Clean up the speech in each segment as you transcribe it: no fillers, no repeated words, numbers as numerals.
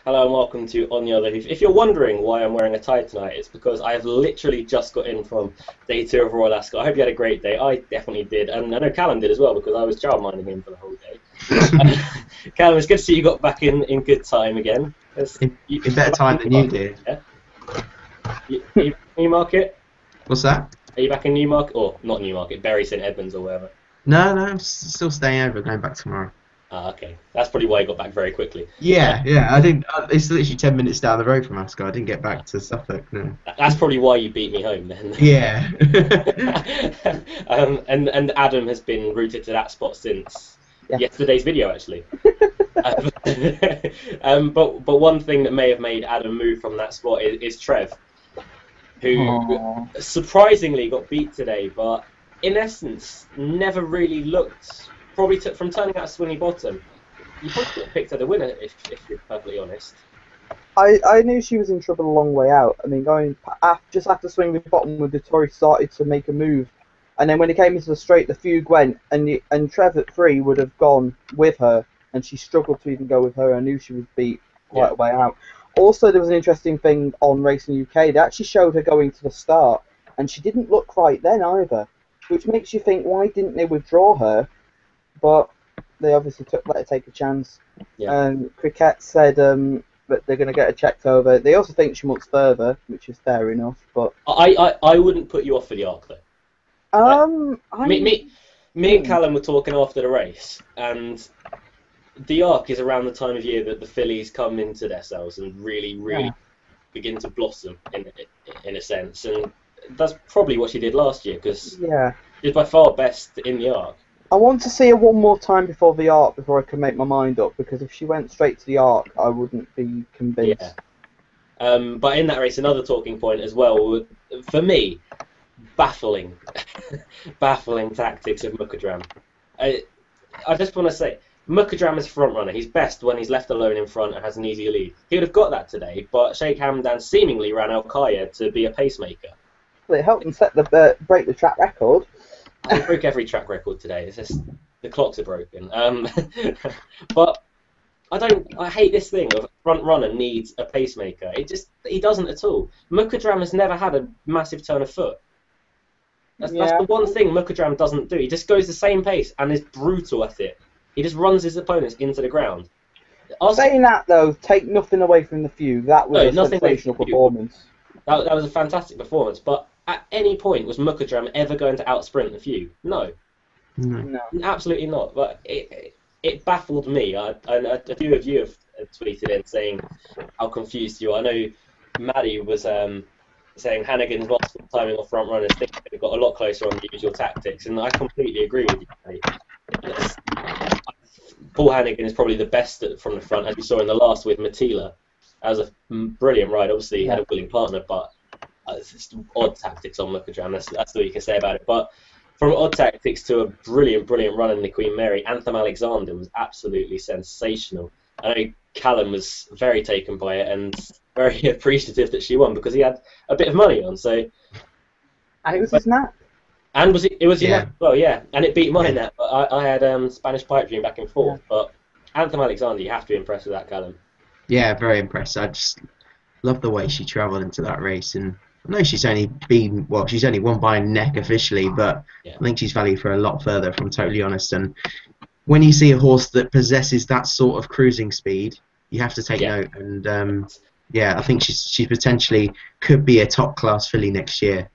Hello and welcome to On the Other Hoof. If you're wondering why I'm wearing a tie tonight, it's because I have literally just got in from day 2 of Royal Ascot. I hope you had a great day. I definitely did, and I know Callum did as well because I was childminding him for the whole day. Callum, it's good to see you got back in good time again. In better time than you did. Yeah? You Newmarket? What's that? Are you back in Newmarket? Or not Newmarket, Bury St Edmunds or whatever? No, I'm still staying over, going back tomorrow. Ah, okay. That's probably why you got back very quickly. Yeah, I didn't. It's literally 10 minutes down the road from Ascot. I didn't get back to Suffolk. No. That's probably why you beat me home then. Yeah. And Adam has been rooted to that spot since yesterday's video, actually. But one thing that may have made Adam move from that spot is Trev, who surprisingly got beat today, but in essence never really looked. Probably from turning out a swingy bottom, you probably could have picked her the winner if you're perfectly honest. I knew she was in trouble a long way out. I mean, just after swinging the bottom, when the Tory started to make a move, and then when it came into the straight, the fugue went, and Trev at 3 would have gone with her, and she struggled to even go with her. I knew she was beat quite a way out. Also, there was an interesting thing on Racing UK. They actually showed her going to the start, and she didn't look right then either, which makes you think, why didn't they withdraw her? But they obviously let her take a chance. Yeah. Cricket said that they're going to get her checked over. They also think she wants further, which is fair enough. But I wouldn't put you off for the Arc though. Me and Callum were talking after the race, and the Arc is around the time of year that the fillies come into their cells and really begin to blossom in a sense, and that's probably what she did last year because she's by far best in the Arc. I want to see her one more time before the Arc before I can make my mind up, because if she went straight to the Arc, I wouldn't be convinced. Yeah. But in that race, another talking point as well, for me, baffling tactics of Mukadram. I just want to say, Mukadram is front runner. He's best when he's left alone in front and has an easy lead. He would have got that today, but Sheikh Hamdan seemingly ran Al Kaya to be a pacemaker. Well, it helped him break the track record. He broke every track record today. It's just the clocks are broken. But I hate this thing of front runner needs a pacemaker. He doesn't at all. Mukadram has never had a massive turn of foot. That's the one thing Mukadram doesn't do. He just goes the same pace and is brutal at it. He just runs his opponents into the ground. Saying that though, take nothing away from the few. That was a sensational performance. That was a fantastic performance, but at any point was Mukadram ever going to outsprint the few? No. Absolutely not. But it baffled me. And a few of you have tweeted in saying how confused you are. I know Maddie was saying Hannigan's lost timing off front runners. They got a lot closer on the usual tactics, and I completely agree with you, Maddie. Paul Hannigan is probably the best from the front, as we saw in the last with Matila. That was a brilliant ride. Obviously, he had a willing partner, but it's just odd tactics on Mukadram. That's all you can say about it. But from odd tactics to a brilliant run in the Queen Mary, Anthem Alexander was absolutely sensational. I know Callum was very taken by it and very appreciative that she won because he had a bit of money on. So, and it was his nap. And it was your nap? Well, yeah, and it beat my nap. But I had Spanish Pipe Dream back and forth. But Anthem Alexander, you have to be impressed with that, Callum. Yeah, very impressed. I just love the way she travelled into that race, and I know she's only won by a neck officially, but I think she's valued for a lot further, if I'm totally honest. And when you see a horse that possesses that sort of cruising speed, you have to take note. And I think she potentially could be a top class filly next year.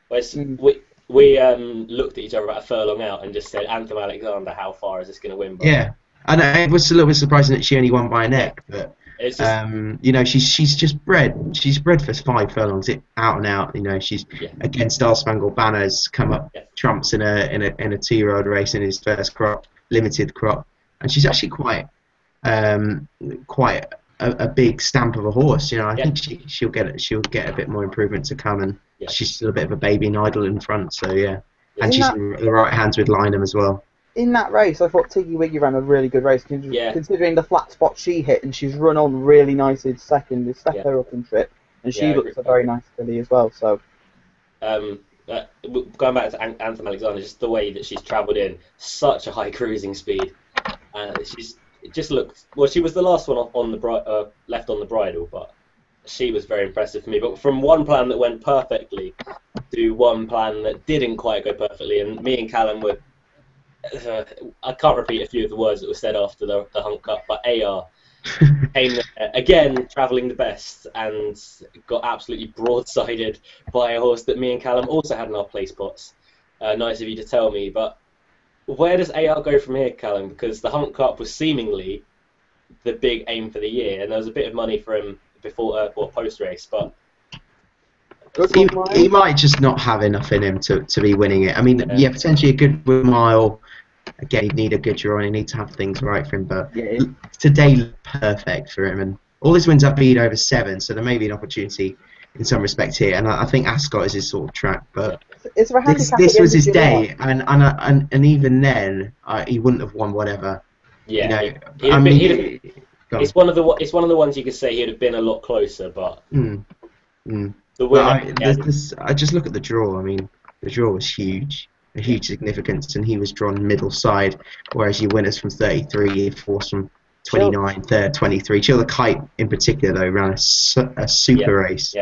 We looked at each other about a furlong out and just said, Anthem Alexander, how far is this going to win by? Yeah, and it was a little bit surprising that she only won by a neck, but. It's just, she's just bred. She's bred for 5 furlongs, out and out. She's against Star Spangled Banners, come up trumps in a 2-year-old race in his first crop, limited crop, and she's actually quite a big stamp of a horse. I think she'll get a bit more improvement to come, and she's still a bit of a baby and idle in front. So and she's in the right hands with Lynham as well. In that race, I thought Tiggy Wiggy ran a really good race, considering the flat spot she hit, and she's run on really nicely in second. They stepped her up in trip, and she looks a very nice filly as well. So, going back to Anthem Alexander, just the way that she's travelled in, such a high cruising speed. it just looked. Well, she was the last one on the left on the bridle, but she was very impressive for me. But from one plan that went perfectly to one plan that didn't quite go perfectly, and me and Callum were. I can't repeat a few of the words that were said after the Hunt Cup, but AR came there, again travelling the best and got absolutely broadsided by a horse that me and Callum also had in our play spots. Nice of you to tell me, but where does AR go from here, Callum? Because the Hunt Cup was seemingly the big aim for the year, and there was a bit of money for him before or post race, but he might just not have enough in him to be winning it. I mean, yeah, potentially a good mile. Again, he'd need a good draw and he needs to have things right for him, but today looked perfect for him. And all his wins have been over 7, so there may be an opportunity in some respect here. And I think Ascot is his sort of track, but this was his day. And even then, he wouldn't have won whatever. Yeah, you know, it's one of the ones you could say he'd have been a lot closer, but the winner. I just look at the draw. I mean, the draw was huge. A huge significance, and he was drawn middle side, whereas your winners from 33, you forced from 29, third, 23. Chill the Kite in particular though ran a super race,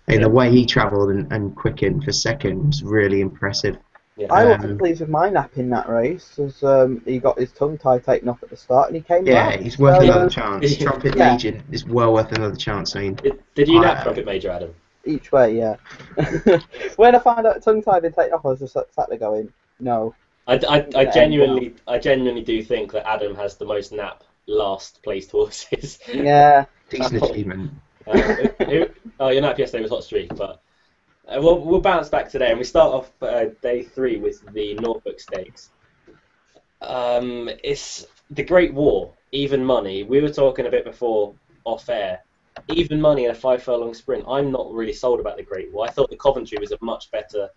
and the way he travelled and quickened for second was really impressive. I wasn't pleased with my nap in that race, as he got his tongue tie taken off at the start, and he came back. He's worth another chance. Trumpet Major is well worth another chance. I mean, did you nap Trumpet Major, Adam? Each way, yeah. When I found out tongue tie had been taken off, I was just sat there going, no. I genuinely do think that Adam has the most nap last placed horses. Yeah. Decent achievement. Your nap yesterday was Hot Streak, but we'll bounce back today, and we start off day 3 with the Norfolk Stakes. It's the Great War, even money. We were talking a bit before off air. Even money in a 5 furlong sprint. I'm not really sold about the Great War. I thought the Coventry was a much better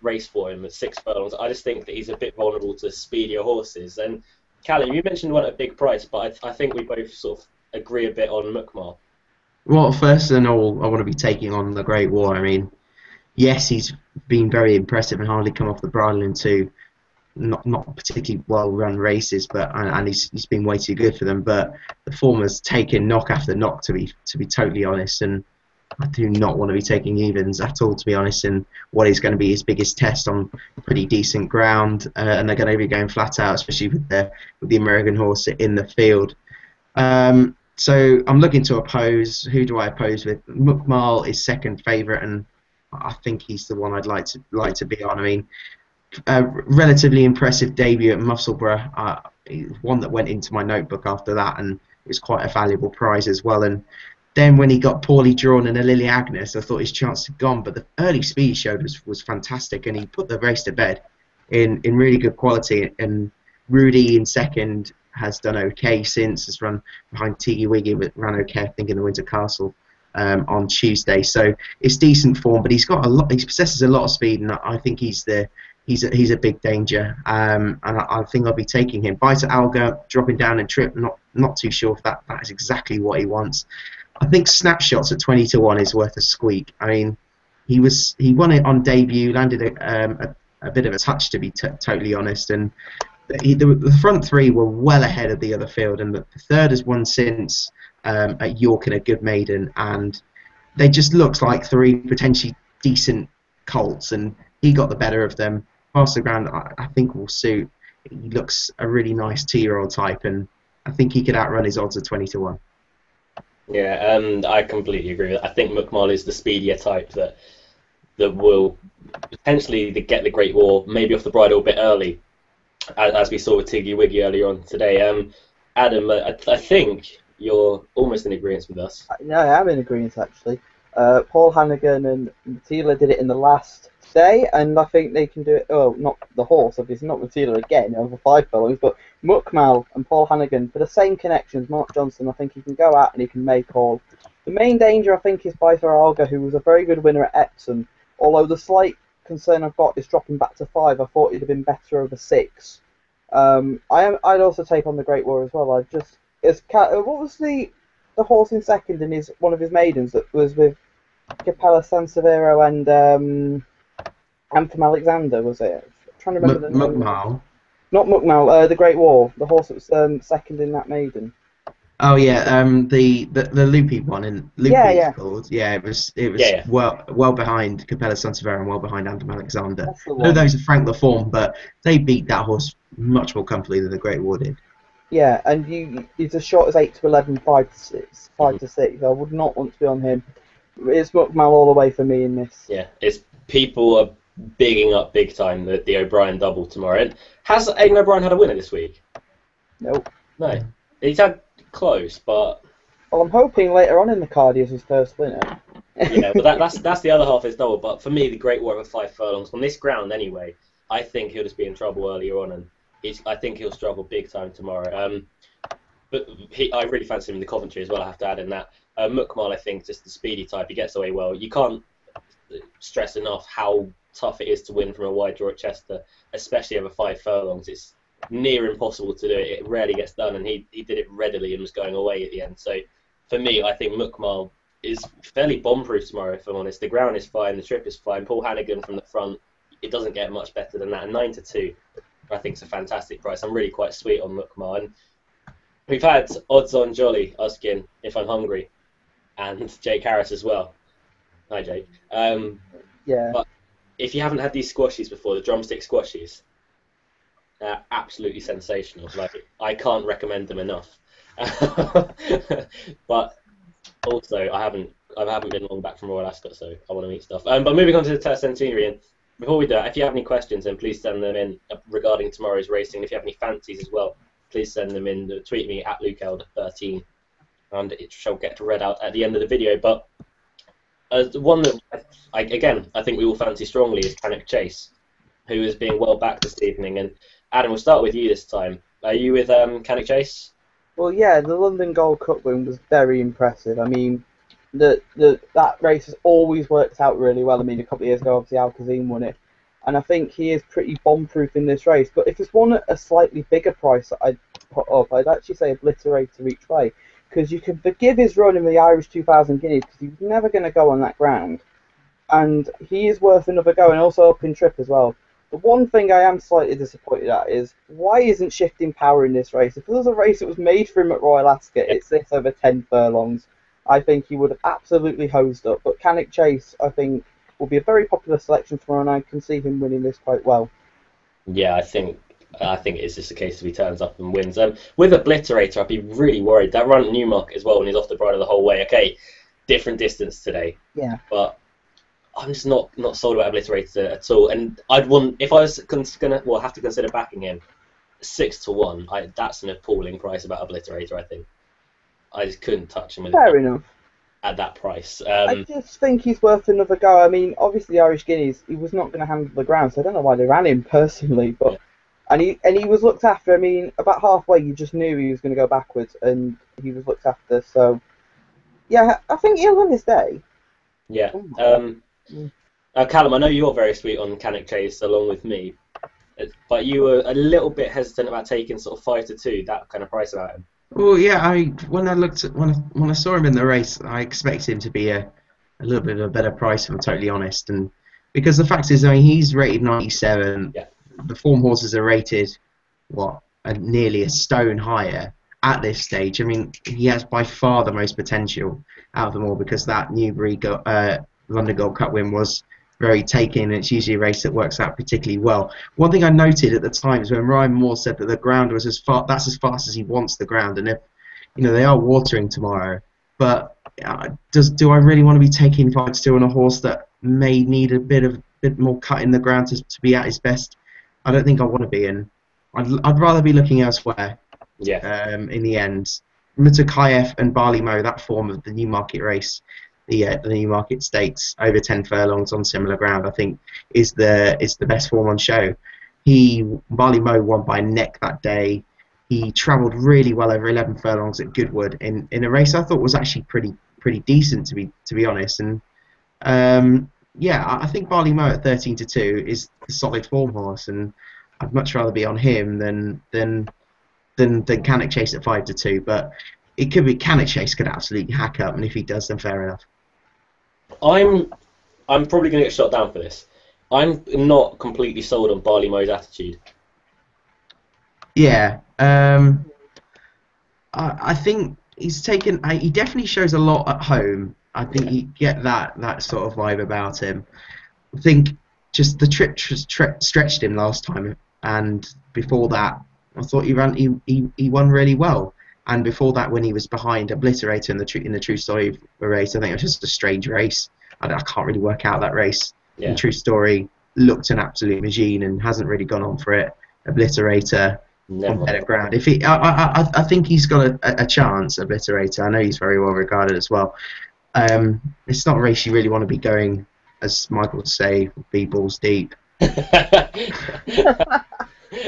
race for him at 6 furlongs. I just think that he's a bit vulnerable to speedier horses. And Callum, you mentioned one at a big price, but I think we both sort of agree a bit on Mukmar. Well, first and all, I want to be taking on the Great War. I mean, yes, he's been very impressive and hardly come off the bridle in 2 not particularly well-run races, but and he's been way too good for them. But the form has taken knock after knock, to be totally honest, and I do not want to be taking evens at all, to be honest, in what is going to be his biggest test on pretty decent ground, and they're going to be going flat out, especially with the American horse in the field. So I'm looking to oppose. Who do I oppose with? Mukmal is second favourite, and I think he's the one I'd like to be on. I mean, relatively impressive debut at Musselburgh. One that went into my notebook after that, and it was quite a valuable prize as well. And then when he got poorly drawn in a Lily Agnes, I thought his chance had gone. But the early speed he showed was fantastic, and he put the race to bed in really good quality. And Rudy in second has done okay since. Has run behind Tiggy Wiggy, but ran okay, I think, in the Winter Castle on Tuesday. So it's decent form, but he's got a lot. He possesses a lot of speed, and I think he's a big danger. And I think I'll be taking him. Bite at Alga, dropping down and trip. Not too sure if that is exactly what he wants. I think Snapshots at 20-1 is worth a squeak. I mean, he won it on debut, landed a bit of a touch, to be totally honest, and the front 3 were well ahead of the other field, and the third has won since at York in a good maiden, and they just looked like 3 potentially decent colts, and he got the better of them. Past the ground, I think will suit. He looks a really nice 2-year-old type, and I think he could outrun his odds at 20-1. Yeah, I completely agree. I think Mukmal is the speedier type that will potentially get the Great War maybe off the bridle a bit early, as we saw with Tiggy Wiggy earlier on today. Adam, I think you're almost in agreement with us. No, I am in agreement actually. Paul Hannigan and Matilda did it in the last day, and I think they can do it. Oh, not the horse, obviously, not Matilda again over 5 furlongs, but Mukmal and Paul Hannigan for the same connections. Mark Johnson, I think he can go out and he can make all. The main danger, I think, is Biter Alga, who was a very good winner at Epsom. Although the slight concern I've got is dropping back to 5. I thought he'd have been better over 6. I'd also take on the Great War as well. What was the horse in second in one of his maidens that was with Capella Sansevero and Anthem Alexander, was it? I'm trying to remember the name. Not Muckmal, the Great Wall, the horse that was second in that maiden. Oh yeah, the loopy one in loopy it's called. Yeah, it was well behind Capella Sanseverino and well behind Adam Alexander. That's the I know one. those are Frank Laforme, but they beat that horse much more comfortably than the Great Wall did. Yeah, and he's as short as 8 to 11, 5 to 6, 5 to 6. I would not want to be on him. It's Muckmal all the way for me in this. Yeah, it's people are bigging up big time the O'Brien double tomorrow. And has Aidan O'Brien had a winner this week? Nope. No, he's had close, but. Well, I'm hoping later on in the card he is his first winner. Yeah, but that's the other half of his double. But for me, the Great War of 5 furlongs on this ground anyway, I think he'll just be in trouble earlier on, and I think he'll struggle big time tomorrow. But I really fancy him in the Coventry as well. I have to add in that. Muckmal, I think, just the speedy type. He gets away well. You can't stress enough how tough it is to win from a wide draw at Chester, especially over 5 furlongs. It's near impossible to do it. It rarely gets done, and he did it readily and was going away at the end. So for me, I think Muckmal is fairly bomb-proof tomorrow, if I'm honest. The ground is fine, the trip is fine. Paul Hannigan from the front, it doesn't get much better than that. And 9 to 2, I think, is a fantastic price. I'm really quite sweet on Muckmal. And we've had Odds on Jolly asking if I'm hungry, and Jake Harris as well. Hi, Jake. Yeah. But if you haven't had these squashies before, the drumstick squashies, they're absolutely sensational. Like, I can't recommend them enough. But also, I haven't been long back from Royal Ascot, so I want to meet stuff. But moving on to the Tercentenary, and before we do that, if you have any questions, then please send them in regarding tomorrow's racing. If you have any fancies as well, please send them in. Tweet me at LukeElder13, and it shall get read out at the end of the video. But one that, I think we all fancy strongly is Cannock Chase, who is being well back this evening. And Adam, we'll start with you this time. Are you with Cannock Chase? Well, yeah, the London Gold Cup win was very impressive. I mean, that race has always worked out really well. I mean, a couple of years ago, obviously, Alcazim won it. And I think he is pretty bomb-proof in this race. But if it's one at a slightly bigger price that I'd put up, I'd actually say Obliterator each way. Because you can forgive his run in the Irish 2000 Guineas, because he's never going to go on that ground. And he is worth another go, and also up in trip as well. The one thing I am slightly disappointed at is, why isn't Shifting Power in this race? If there was a race that was made for him at Royal Ascot, it's this over 10 furlongs. I think he would have absolutely hosed up. But Cannock Chase, I think, will be a very popular selection tomorrow, and I can see him winning this quite well. Yeah, I think it's just a case if he turns up and wins. With Obliterator, I'd be really worried. That run at Newmarket as well, when he's off the bridle the whole way. Okay, different distance today. Yeah. But I'm just not sold about Obliterator at all. And I'd want, if I was have to consider backing him, 6 to 1. That's an appalling price about Obliterator. I think I just couldn't touch him with Fair enough. At that price. I just think he's worth another go. I mean, obviously the Irish Guineas, he was not going to handle the ground, so I don't know why they ran him personally. But yeah. and he was looked after. I mean, about halfway, you just knew he was going to go backwards, and he was looked after. So yeah, I think he'll win this day. Yeah. Callum, I know you're very sweet on Cannock Chase along with me, but you were a little bit hesitant about taking sort of 5 to 2, that kind of price about him. Well, yeah, when I saw him in the race, I expected him to be a little bit of a better price, if I'm totally honest. And because the fact is, I mean, he's rated 97. Yeah. The form horses are rated nearly a stone higher at this stage. I mean, he has by far the most potential out of them all, because that Newbury London Gold Cup win was very taking, and it's usually a race that works out particularly well. One thing I noted at the time is when Ryan Moore said that the ground was as fast as he wants the ground, and if they are watering tomorrow, but do I really want to be taking 5 to 2 on a horse that may need a bit more cut in the ground to be at his best? I don't think I want to be, and I'd rather be looking elsewhere. Yeah. In the end, Mutakayev and Barley Mow, that form of the Newmarket race, the Newmarket Stakes over 10 furlongs on similar ground, I think is the best form on show. Barley Mow won by neck that day. He travelled really well over 11 furlongs at Goodwood in a race I thought was actually pretty decent, to be honest. And I think Barley Mow at 13 to 2 is a solid form horse, and I'd much rather be on him than Cannock Chase at 5 to 2. But it could be Cannock Chase could absolutely hack up, and if he does, then fair enough. I'm probably going to get shot down for this. I'm not completely sold on Barley Mow's attitude. Yeah. I think he's taken. He definitely shows a lot at home. I think you get that sort of vibe about him. I think just the trip stretched him last time, and before that, I thought he won really well. And before that, when he was behind Obliterator in the True Story race, I think it was just a strange race. I can't really work out that race. Yeah. And True Story looked an absolute machine and hasn't really gone on for it. Obliterator on better ground. If I think he's got a chance. Obliterator. I know he's very well regarded as well. It's not a race you really want to be going, as Michael would say, be balls deep.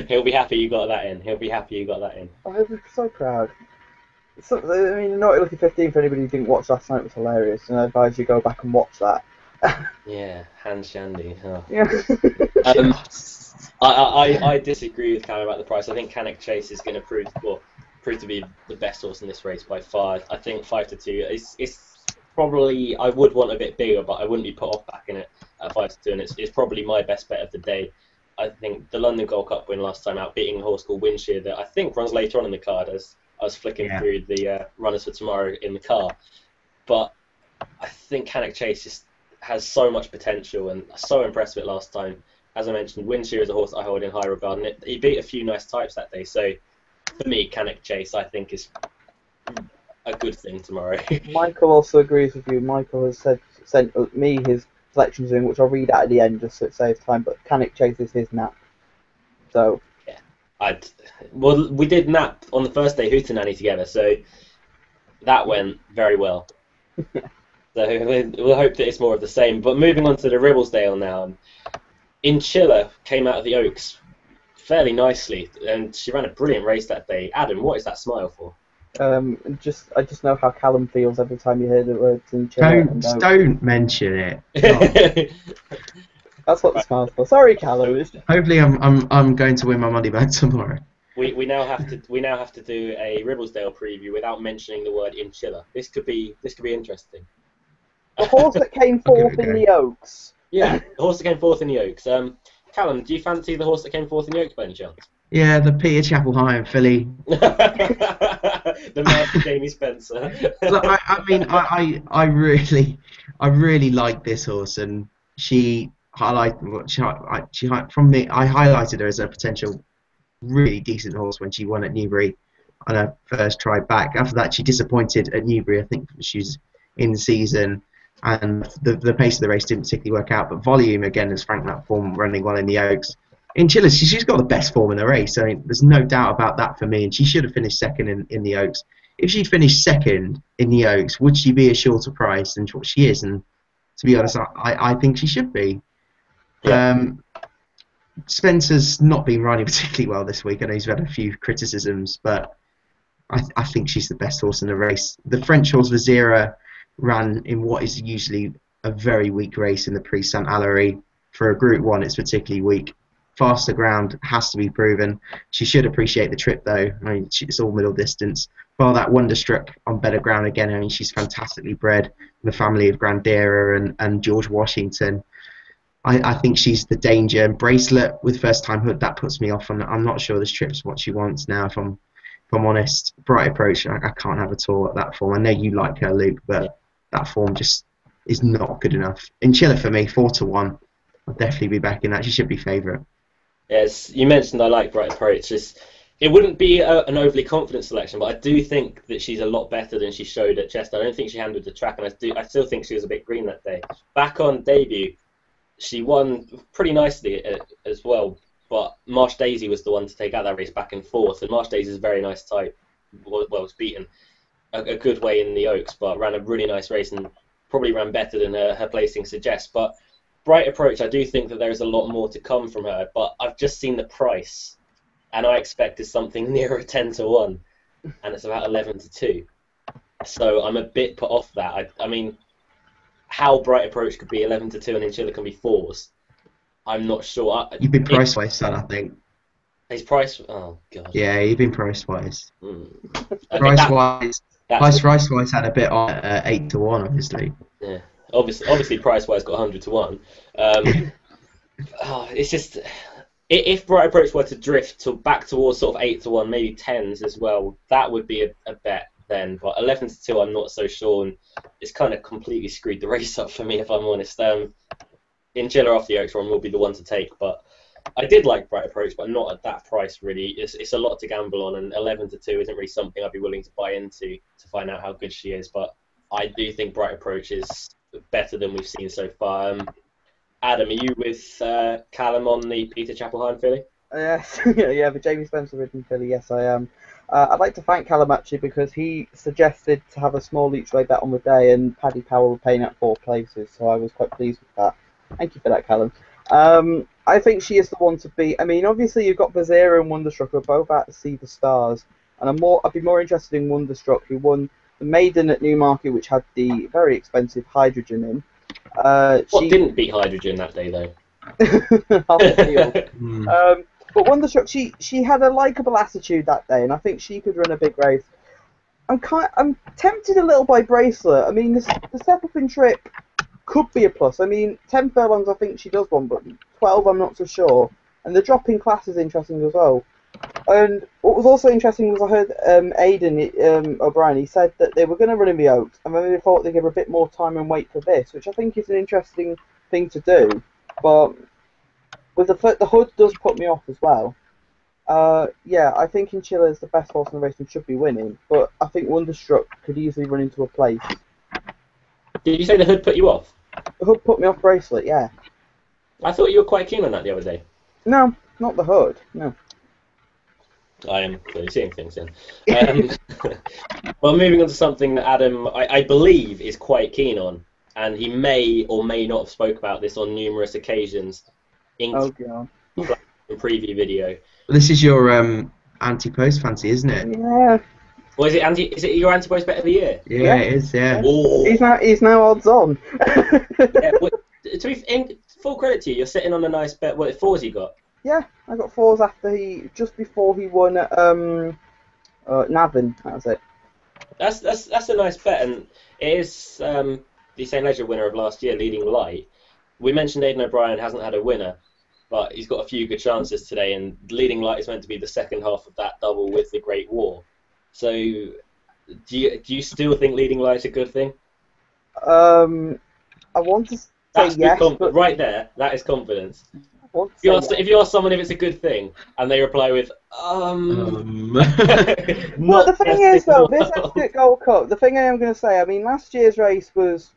He'll be happy you got that in. He'll be happy you got that in. I'll be so proud. So, I mean, Naughty Lucky 15 for anybody who didn't watch last night was hilarious, and I advise you go back and watch that. Yeah, Hans Shandy. Oh. Yeah. I disagree with Callum about the price. I think Cannock Chase is going to prove to be the best horse in this race by far. I think 5-2 is probably, I would want a bit bigger, but I wouldn't be put off backing it at 5-2, and it's probably my best bet of the day. I think the London Gold Cup win last time out, beating a horse called Windshear that I think runs later on in the card, as I was flicking through the runners for tomorrow in the car. But I think Cannock Chase just has so much potential, and so impressed with it last time. As I mentioned, Windshear is a horse I hold in high regard, and he beat a few nice types that day. So for me, Cannock Chase, I think, is a good thing tomorrow. Michael also agrees with you. Michael has sent me his selections in, which I'll read out at the end just so it saves time. But Cannock Chase is his nap. So yeah, well, we did nap on the first day Hootenanny together, so that went very well. So we'll hope that it's more of the same. But moving on to the Ribblesdale now, Inchilla came out of the Oaks fairly nicely, and she ran a brilliant race that day. Adam, what is that smile for? I just know how Callum feels every time you hear the words Inchilla. Don't mention it. That's what the smile's for. Sorry, Callum. Hopefully, I'm going to win my money back tomorrow. We now have to do a Ribblesdale preview without mentioning the word Inchilla. This could be interesting. The horse that came fourth in the Oaks. Yeah, the horse that came fourth in the Oaks. Callum, do you fancy the horse that came fourth in the Oaks by any chance? Yeah, the Peter Chapel High in Philly. The man for Jamie Spencer. I really like this horse, and I highlighted her as a potential really decent horse when she won at Newbury on her first try back. After that, she disappointed at Newbury. I think she was in season, and the pace of the race didn't particularly work out. But volume again has franked that form, running well in the Oaks. Inchilla, she's got the best form in the race. I mean, there's no doubt about that for me. And she should have finished second in the Oaks. If she finished second in the Oaks, would she be a shorter price than what she is? And to be honest, I think she should be. Yeah. Spencer's not been riding particularly well this week. I know he's had a few criticisms, but I think she's the best horse in the race. The French horse Vizira ran in what is usually a very weak race in the Prix Saint-Hilaire. For a Group 1, it's particularly weak. Faster ground has to be proven. She should appreciate the trip, though. I mean, it's all middle distance. While that Wonderstruck on better ground again, I mean, she's fantastically bred. The family of Grandera and George Washington. I think she's the danger. And Bracelet with first time hood, that puts me off. And I'm not sure this trip's what she wants now, if I'm honest. Bright Approach, I can't have at all at that form. I know you like her, Luke, but that form just is not good enough. Inchilla for me, 4-1. I'll definitely be backing that. She should be favourite. Yes, you mentioned I like Bright Approach. It wouldn't be an overly confident selection, but I do think that she's a lot better than she showed at Chester. I don't think she handled the track, and I still think she was a bit green that day. Back on debut, she won pretty nicely as well, but Marsh Daisy was the one to take out that race back and forth, and Marsh Daisy is a very nice type. Well, was beaten a good way in the Oaks, but ran a really nice race and probably ran better than her placing suggests. But Bright Approach, I do think that there is a lot more to come from her, but I've just seen the price, and I expected something nearer 10-1, and it's about 11-2. So I'm a bit put off that. I mean, how Bright Approach could be 11-2 and Inchilla can be 4s, I'm not sure. You've been price-wise, son, I think. His price? Oh, God. Yeah, you've been price-wise. Price-wise had a bit on 8-1, obviously. Yeah. Obviously, price-wise got 100-1. It's just If Bright Approach were to drift back towards sort of 8-1, maybe 10s as well, that would be a bet then. But 11-2, I'm not so sure, and it's kind of completely screwed the race up for me, if I'm honest. Inchilla off the Oaks Run will be the one to take, but I did like Bright Approach, but not at that price really. It's a lot to gamble on, and 11-2 isn't really something I'd be willing to buy into to find out how good she is. But I do think Bright Approach is better than we've seen so far. Adam, are you with Callum on the Peter Chapelheim filly? Yes, yeah, the Jamie Spencer ridden filly. Yes, I am. I'd like to thank Callum actually because he suggested to have a small each way bet on the day, and Paddy Powell paying out 4 places, so I was quite pleased with that. Thank you for that, Callum. I think she is the one to beat. I mean, obviously you've got Vazira and Wonderstruck who are both out to see the stars, and I'd be more interested in Wonderstruck, who won the maiden at Newmarket, which had the very expensive Hydrogen in. What didn't beat Hydrogen that day though? Half the field. But Wonderstruck, she had a likeable attitude that day, and I think she could run a big race. I'm tempted a little by Bracelet. I mean, the step-up trip could be a plus. I mean, 10 furlongs I think she does one, but 12 I'm not so sure. And the drop in class is interesting as well. And what was also interesting was I heard Aidan O'Brien, he said that they were going to run in the Oaks, and then they thought they'd give her a bit more time and wait for this, which I think is an interesting thing to do. But with the Hood does put me off as well. Yeah, I think Inchilla is the best horse in the race and should be winning, but I think Wonderstruck could easily run into a place. Did you say the Hood put you off? The Hood put me off Bracelet, yeah. I thought you were quite keen on that the other day. No, not the Hood, no. I am clearly seeing things then. Well, moving on to something that Adam, I believe, is quite keen on, and he may or may not have spoke about this on numerous occasions. Oh, God. Preview video. This is your anti-post fancy, isn't it? Yeah. Well, is it your anti-post bet of the year? Yeah, it is. Yeah. He's now odds on. Yeah, well, in full credit to you, you're sitting on a nice bet. What 4s you got? Yeah, I got 4s after just before he won at Navan. That was it. That's a nice bet, and it is the St Leger winner of last year, Leading Light. We mentioned Aidan O'Brien hasn't had a winner, but he's got a few good chances today, and Leading Light is meant to be the second half of that double with the Great War. So, do you still think Leading Light's a good thing? I want to say yes, but right there, that is confidence. If you ask someone if it's a good thing, and they reply with Well, the thing is though, this Ascot Gold Cup, the thing I am going to say, I mean, last year's race was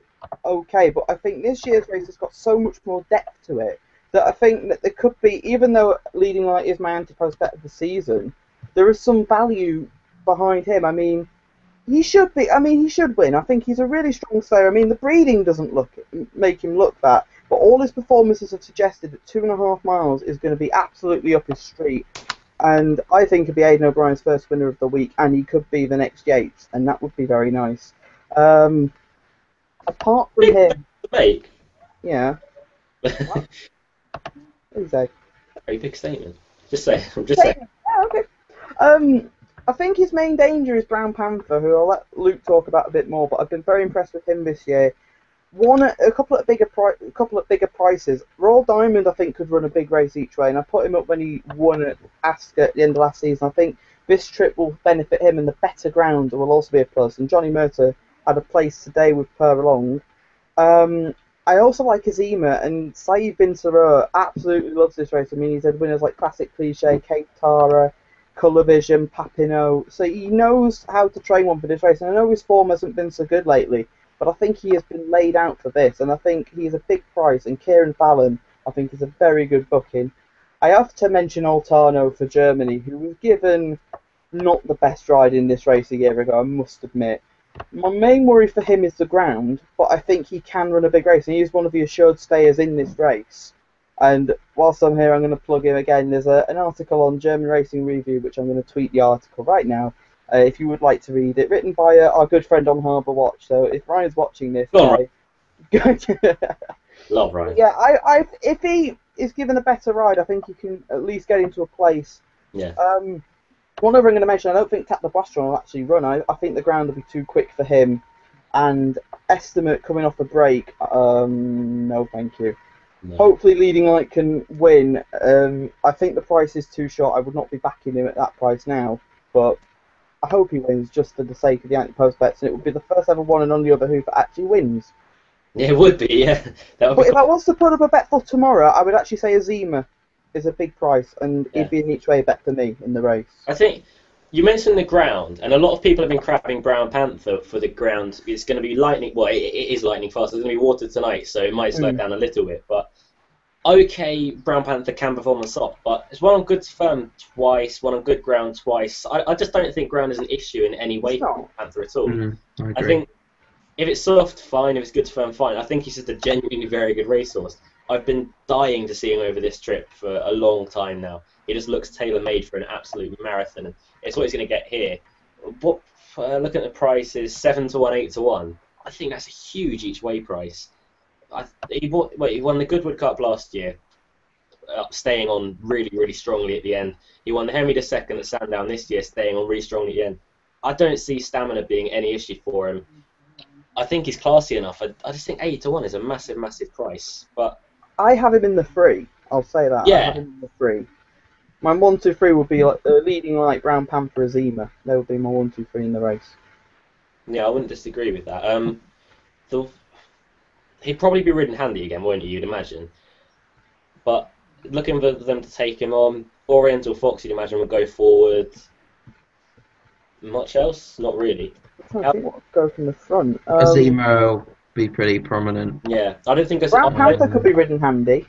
okay, but I think this year's race has got so much more depth to it that I think that there could be, even though Leading Light is my anti-post bet of the season, there is some value behind him. I mean, he should win. I think he's a really strong stayer. I mean, the breeding doesn't make him look that, but all his performances have suggested that 2.5 miles is going to be absolutely up his street. And I think it'd be Aidan O'Brien's first winner of the week, and he could be the next Yates, and that would be very nice. Apart from him, make. Yeah. What do you say? Very big statement. Just say. I'm just saying. Yeah, okay. I think his main danger is Brown Panther, who I'll let Luke talk about a bit more. But I've been very impressed with him this year. Won a couple of bigger prices. Royal Diamond, I think, could run a big race each way, and I put him up when he won at Ascot at the end of last season. I think this trip will benefit him, and the better ground will also be a plus. And Johnny Murtagh had a place today with Purlong. I also like Azima, and Saeed Bin Sarur absolutely loves this race. I mean, he's had winners like Classic Cliche, Cape Tara, Colour Vision, Papineau. So he knows how to train one for this race. And I know his form hasn't been so good lately, but I think he has been laid out for this. And I think he's a big price. And Kieran Fallon, I think, is a very good booking. I have to mention Altano for Germany, who was given not the best ride in this race a year ago, I must admit. My main worry for him is the ground, but I think he can run a big race, and he is one of the assured stayers in this race. And whilst I'm here, I'm going to plug him again. There's an article on German Racing Review, which I'm going to tweet the article right now, if you would like to read it, written by our good friend on Harbour Watch. So if Ryan's watching this, love Ryan. Yeah, if he is given a better ride, I think he can at least get into a place. Yeah. One other I'm going to mention, I don't think Tap the Blastron will actually run. I think the ground will be too quick for him. And Estimate coming off the break, no thank you. No. Hopefully, Leading Light can win. I think the price is too short. I would not be backing him at that price now, but I hope he wins just for the sake of the anti-post bets, and it would be the first ever one and only other who actually wins. Yeah, it would be. Yeah, that would But be if I was to put up a bet for tomorrow, I would actually say Azima is a big price, and he'd be an each way bet for me in the race. I think you mentioned the ground, and a lot of people have been crapping Brown Panther for the ground. It's going to be lightning. Well, it is lightning fast. It's going to be water tonight, so it might slow down a little bit. But okay, Brown Panther can perform on soft, but it's one on good firm twice, one on good ground twice. I just don't think ground is an issue in any way for Brown Panther at all. I think if it's soft, fine. If it's good firm, fine. I think he's just a genuinely very good racehorse. I've been dying to see him over this trip for a long time now. He just looks tailor-made for an absolute marathon, and it's what he's going to get here. What, looking at the prices, 7 to 1, 8 to 1. I think that's a huge each-way price. He won the Goodwood Cup last year, staying on really, really strongly at the end. He won the Henry II at Sandown this year, staying on really strongly at the end. I don't see stamina being any issue for him. I think he's classy enough. I just think 8 to 1 is a massive, massive price. But I have him in the 3. I'll say that. Yeah. I have him in the 3. My 1, 2, 3 would be like Leading Light, Brown Panther, Azima. They would be my 1, 2, 3 in the race. Yeah, I wouldn't disagree with that. He'd probably be ridden handy again, won't he? You'd imagine. But looking for them to take him on, Oriental Fox, you'd imagine, would go forward. Much else? Not really. I think what would go from the front. Azima will be pretty prominent. Yeah, I don't think Brown Panther could be ridden handy.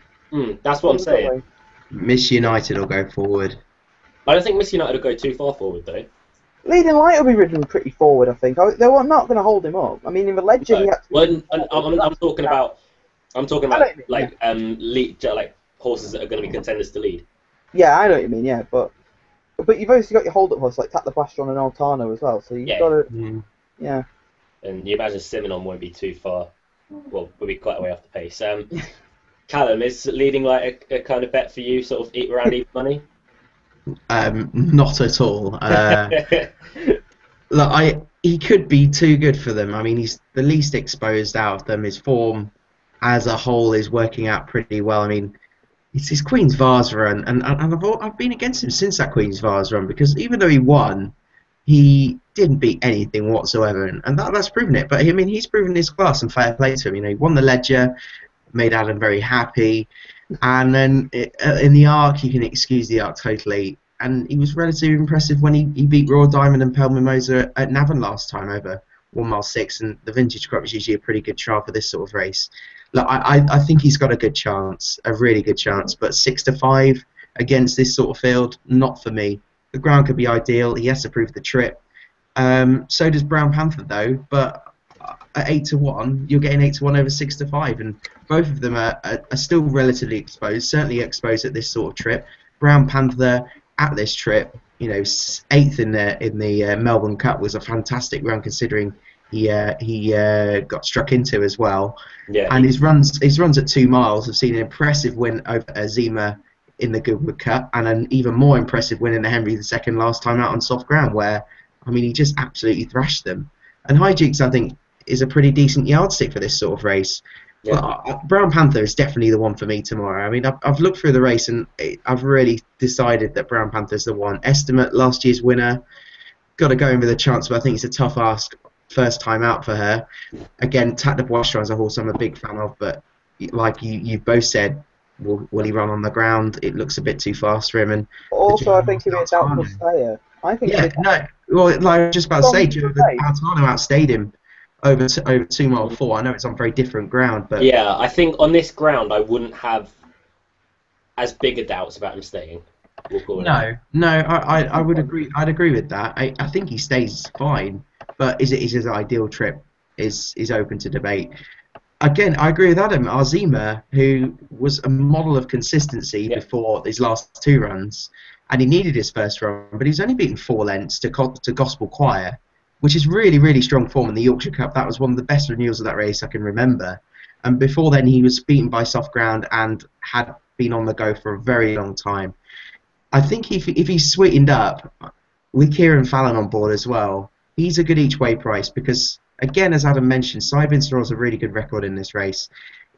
That's what I'm saying. Miss United will go forward. I don't think Miss United will go too far forward, though. Leading Light will be ridden pretty forward, I think. They were not going to hold him up. I mean, in the legend, he had to... I'm talking about like horses that are going to be contenders to lead. Yeah, I know what you mean. Yeah, but you've obviously got your hold-up horse like Tap the Plastron and Altano as well. So you've got to, yeah. And you imagine Simonon won't be too far. Well, will be quite a way off the pace. Callum, is Leading Light a kind of bet for you, sort of around even money? Not at all. Look, he could be too good for them. I mean, he's the least exposed out of them. His form as a whole is working out pretty well. I mean, it's his Queen's Vase run, and I've been against him since that Queen's Vase run, because even though he won, he didn't beat anything whatsoever, and that's proven it. But I mean, he's proven his class, and fair play to him. You know, he won the Ledger, made Adam very happy, and then in the Arc, you can excuse the Arc totally. And he was relatively impressive when he beat Royal Diamond and Pearl Mimosa at Navan last time over 1 mile 6, and the Vintage Crop is usually a pretty good trial for this sort of race. Look, I think he's got a good chance, a really good chance, but 6 to 5 against this sort of field, not for me. The ground could be ideal. He has to prove the trip. So does Brown Panther though, but at 8 to 1, you're getting 8 to 1 over 6 to 5, and both of them are still relatively exposed, certainly exposed at this sort of trip. Brown Panther at this trip, you know, 8th in the Melbourne Cup was a fantastic run, considering he got struck into as well. Yeah. And his runs at 2 miles have seen an impressive win over Azima in the Goodwood Cup, and an even more impressive win in the Henry II last time out on soft ground, where, I mean, he just absolutely thrashed them. And Hijinks, I think, is a pretty decent yardstick for this sort of race. Yeah. Brown Panther is definitely the one for me tomorrow. I mean, I've looked through the race, and I've really decided that Brown Panther's the one. Estimate, last year's winner, got to go in with a chance, but I think it's a tough ask first time out for her. Again, Tat de Boisseau is a horse I'm a big fan of, but like you both said, will he run on the ground? It looks a bit too fast for him. And also, I think he is doubtful stayer. I think. Yeah, no. Well, like I was just about to say, Altano outstayed him over 2 mile 4. I know it's on very different ground, but yeah, I think on this ground I wouldn't have as big a doubts about him staying. I would agree. I'd agree with that. I think he stays fine, but is his ideal trip is open to debate. Again, I agree with Adam. Azima, who was a model of consistency before these last 2 runs, and he needed his first run, but he's only beaten 4 lengths to Gospel Choir, which is really, really strong form in the Yorkshire Cup. That was one of the best renewals of that race I can remember. And before then, he was beaten by soft ground and had been on the go for a very long time. I think if he's sweetened up with Kieran Fallon on board as well, he's a good each-way price because, again, as Adam mentioned, Cy Vincerol's a really good record in this race.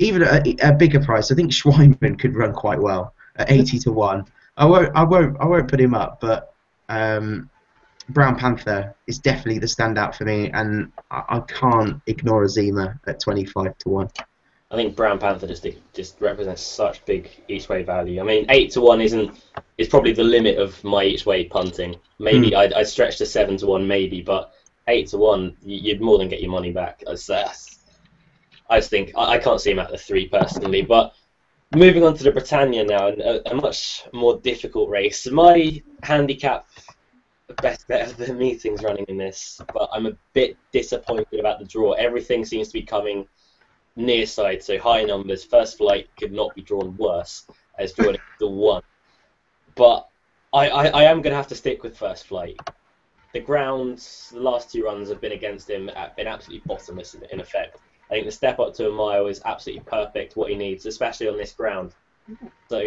even at a bigger price, I think Schweinman could run quite well at 80-1. I won't put him up, but Brown Panther is definitely the standout for me, and I can't ignore Azima at 25-1. I think Brown Panther just represents such big each way value. I mean, 8-1 is probably the limit of my each way punting. Maybe I'd stretch to 7-1, maybe, but 8-1, you'd more than get your money back. I just think I can't see him at the 3 personally. But moving on to the Britannia now, and a much more difficult race. My handicap best bet of the meetings running in this, but I'm a bit disappointed about the draw. Everything seems to be coming near side, so high numbers. First Flight could not be drawn worse as drawing the 1. But I am going to have to stick with First Flight. The grounds, the last 2 runs have been against him, have been absolutely bottomless in effect. I think the step up to a mile is absolutely perfect, what he needs, especially on this ground. So,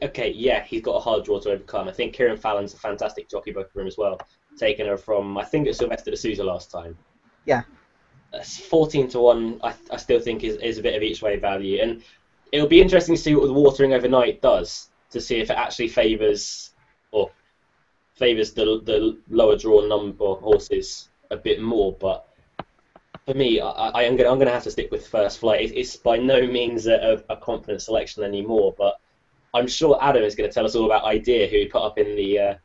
okay, yeah, he's got a hard draw to overcome. I think Kieran Fallon's a fantastic jockey both for him as well, taking her from, I think it's Sylvester de Sousa last time. Yeah. 14-1, I still think is a bit of each way value, and it'll be interesting to see what the watering overnight does, to see if it actually favours the lower draw number horses a bit more. But for me, I'm going to have to stick with First Flight. It's by no means a confident selection anymore, but I'm sure Adam is going to tell us all about Idea, who he put up in the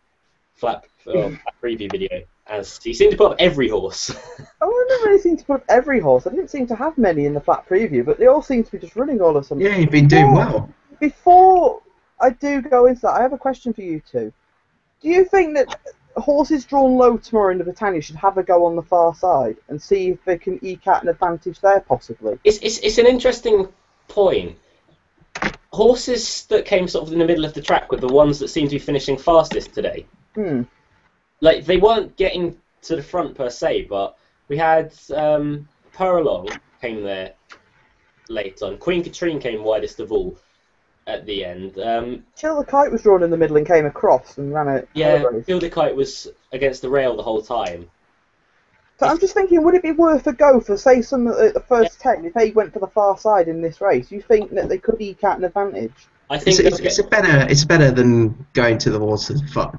flat preview video, as he seemed to put up every horse. Oh, I never really seemed to put up every horse. I didn't seem to have many in the flat preview, but they all seem to be just running all of something. Yeah, you've been doing well. Before I do go into that, I have a question for you two. Do you think that horses drawn low tomorrow in the Britannia should have a go on the far side and see if they can eke out an advantage there, possibly? It's an interesting point. Horses that came sort of in the middle of the track were the ones that seemed to be finishing fastest today. Like, they weren't getting to the front per se, but we had Purlong came there late on. Queen Katrine came widest of all at the end. Chill the Kite was drawn in the middle and came across and ran it. Yeah, Chill the Kite was against the rail the whole time. So I'm just thinking, would it be worth a go for, say, some at the first 10, if they went for the far side in this race? You think that they could eke out an advantage? I think it's better than going to the water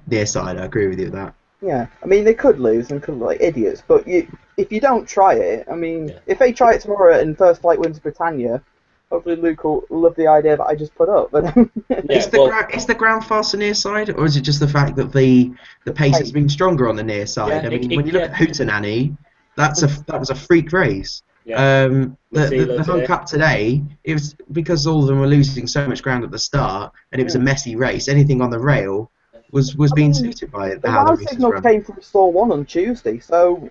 near side. I agree with you with that. Yeah, I mean, they could lose and could look like idiots, but if you don't try it, I mean, if they try it tomorrow and First Flight wins Britannia, hopefully Luke will love the idea that I just put up. But is the ground faster near side, or is it just the fact that the pace has been stronger on the near side? Yeah, I mean, when you look at Hootenanny, that was a freak race. Yeah. The Hunt Cup today, it was because all of them were losing so much ground at the start, and it was a messy race. Anything on the rail was being suited by it. The loud signal came from stall 1 on Tuesday, so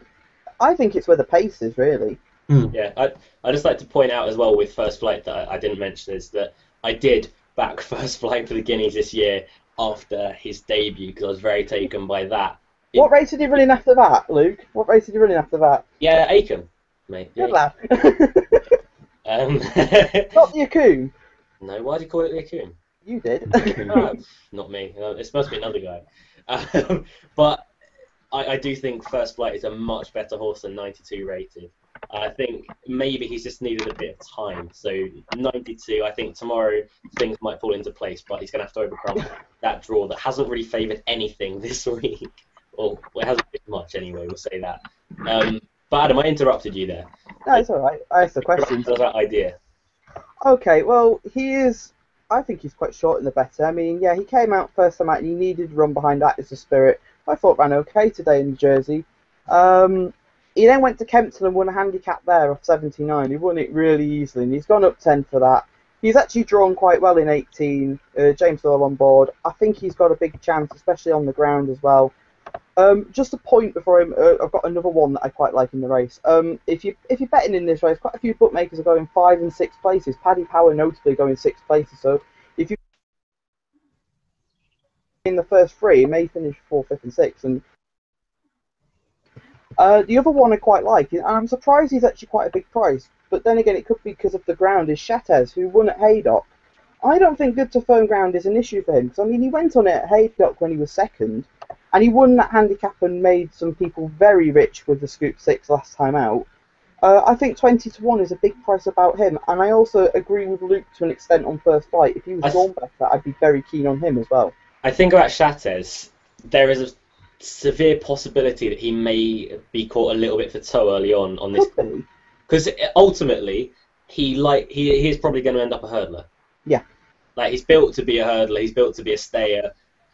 I think it's where the pace is, really. Yeah, I just like to point out as well with First Flight that I didn't mention is that I did back First Flight for the Guineas this year after his debut, because I was very taken by that. What race did he run in after that, Luke? What race did he run in after that? Yeah, Aiken, mate. Good lad. Not the Akun. No, why did you call it the Akun? You did. Not me. It's supposed to be another guy. But I do think First Flight is a much better horse than 92 rated. I think maybe he's just needed a bit of time. So 92, I think tomorrow things might fall into place, but he's going to have to overcome that draw that hasn't really favoured anything this week. Well, it hasn't been much anyway, we'll say that. But Adam, I interrupted you there. No, it's alright. I asked the question. What was that idea? Okay, well, I think he's quite short in the better. I mean, yeah, he came out first time out and he needed to run behind That Is the Spirit. I thought ran okay today in Jersey. He then went to Kempton and won a handicap there off 79. He won it really easily and he's gone up 10 for that. He's actually drawn quite well in 18. James Doyle on board. I think he's got a big chance, especially on the ground as well. Just a point before I've got another one that I quite like in the race. If you're betting in this race, quite a few bookmakers are going 5 and 6 places. Paddy Power notably going 6 places. So if you in the first 3, he may finish 4, 5, and 6. And the other one I quite like, and I'm surprised he's actually quite a big price. But then again, it could be because of the ground. Is Chattez, who won at Haydock. I don't think good to firm ground is an issue for him. Because I mean, he went on it at Haydock when he was second. And he won that handicap and made some people very rich with the Scoop 6 last time out. I think 20-1 is a big price about him, and I also agree with Luke to an extent on first flight. If he was drawn better, I'd be very keen on him as well. I think about Chates, there is a severe possibility that he may be caught a little bit for toe early on this, because ultimately he is probably going to end up a hurdler. Yeah. Like, he's built to be a hurdler, he's built to be a stayer.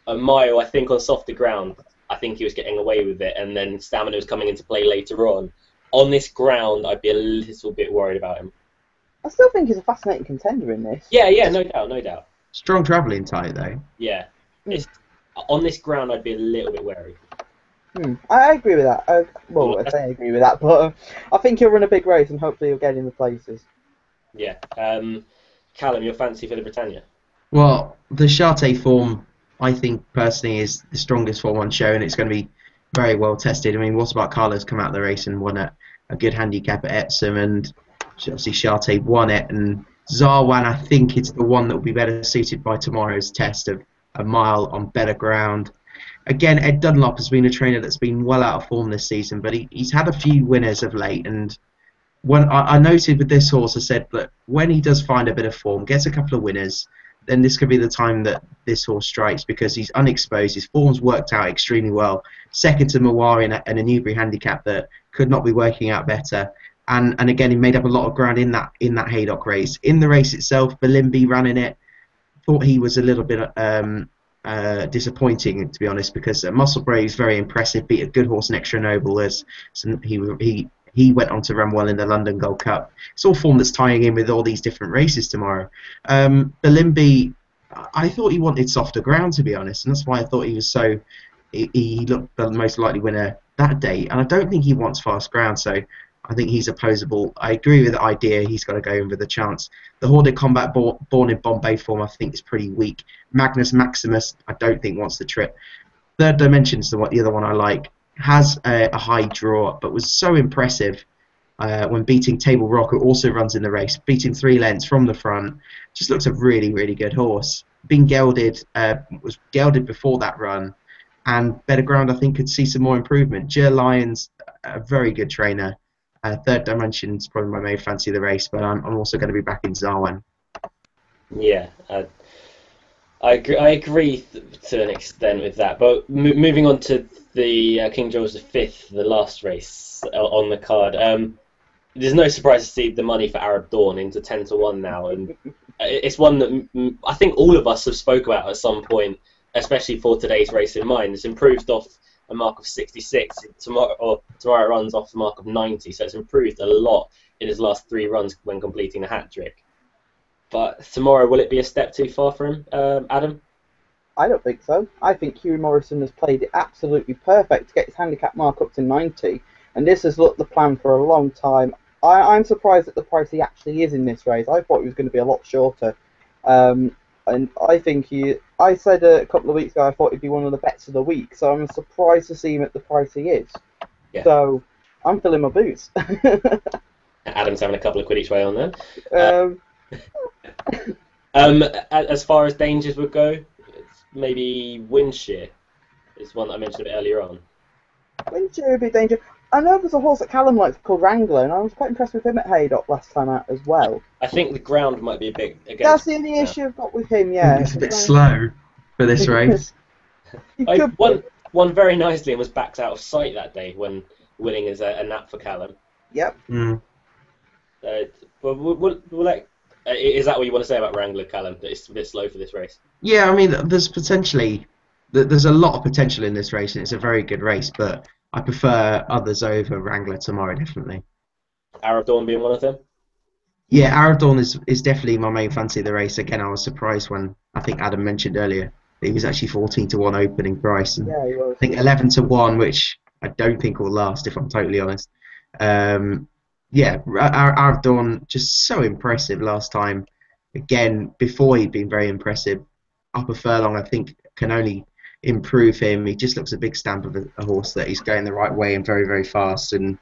A mile, I think, on softer ground, I think he was getting away with it, and then stamina was coming into play later on. On this ground, I'd be a little bit worried about him. I still think he's a fascinating contender in this. Yeah, no doubt. Strong travelling type, though. Yeah. On this ground, I'd be a little bit wary. I agree with that. I say I agree with that, but I think he'll run a big race, and hopefully he'll get in the places. Yeah. Callum, your fancy for the Britannia? Well, the Charté form, I think, personally, is the strongest form on show, and it's going to be very well tested. I mean, what about Carlos come out of the race and won a good handicap at Epsom, and obviously Charté won it, and Zarwan, I think, is the one that will be better suited by tomorrow's test of a mile on better ground. Again, Ed Dunlop has been a trainer that's been well out of form this season, but he's had a few winners of late, and when I noted with this horse, I said that when he does find a bit of form, gets a couple of winners, then this could be the time that this horse strikes, because he's unexposed, his form's worked out extremely well. Second to Mawari and a Newbury handicap that could not be working out better. And again, he made up a lot of ground in that Haydock race. In the race itself, Balimbi ran in it. Thought he was a little bit disappointing, to be honest, because Muscle Brave's very impressive, beat a good horse in Extra Noble as he went on to run well in the London Gold Cup. It's all form that's tying in with all these different races tomorrow. Balimbi, I thought he wanted softer ground, to be honest, and that's why I thought he was so. He looked the most likely winner that day, and I don't think he wants fast ground, so I think he's opposable. I agree with the idea he's got to go in with a chance. The Hors de Combat born in Bombay form, I think, is pretty weak. Magnus Maximus, I don't think wants the trip. Third Dimension's the other one I like. Has a high draw, but was so impressive when beating Table Rock, who also runs in the race, beating 3 lengths from the front. Just looks a really, really good horse. Being gelded, was gelded before that run, and better ground, I think, could see some more improvement. Jer Lyons, a very good trainer. Third Dimension's probably my main fancy of the race, but I'm also going to be back in Zarwan. Yeah, I agree to an extent with that. But moving on to the King George V, the last race on the card. There's no surprise to see the money for Arab Dawn into 10-1 now, and it's one that I think all of us have spoke about at some point, especially for today's race in mind. It's improved off a mark of 66. Tomorrow runs off the mark of 90, so it's improved a lot in his last 3 runs when completing a hat-trick. But tomorrow, will it be a step too far for him, Adam? I don't think so. I think Hughie Morrison has played it absolutely perfect to get his handicap mark up to 90, and this has looked the plan for a long time. I'm surprised at the price he actually is in this race. I thought he was going to be a lot shorter. And I think I said a couple of weeks ago I thought he'd be one of the bets of the week, so I'm surprised to see him at the price he is. Yeah. So I'm filling my boots. Adam's having a couple of quid each way on there. As far as dangers would go, maybe Windshear is one that I mentioned a bit earlier on. Windshear would be danger. I know there's a horse that Callum likes called Wrangler, and I was quite impressed with him at Haydock last time out as well. I think the ground might be a bit against. That's the only issue I've got with him, yeah. It's a bit slow for this race. Won very nicely and was backed out of sight that day when winning as a nap for Callum. Yep. Is that what you want to say about Wrangler, Callum? That it's a bit slow for this race? Yeah, I mean, there's a lot of potential in this race, and it's a very good race, but I prefer others over Wrangler tomorrow, definitely. Arab Dawn being one of them? Yeah, Arab Dawn is definitely my main fancy of the race. Again, I was surprised when I think Adam mentioned earlier that he was actually 14-1 opening price. And yeah, he was. I think 11-1, which I don't think will last, if I'm totally honest. Yeah, Arab Dawn just so impressive last time. Again, before he'd been very impressive. Upper Furlong, I think, can only improve him. He just looks a big stamp of a horse that he's going the right way and very, very fast. And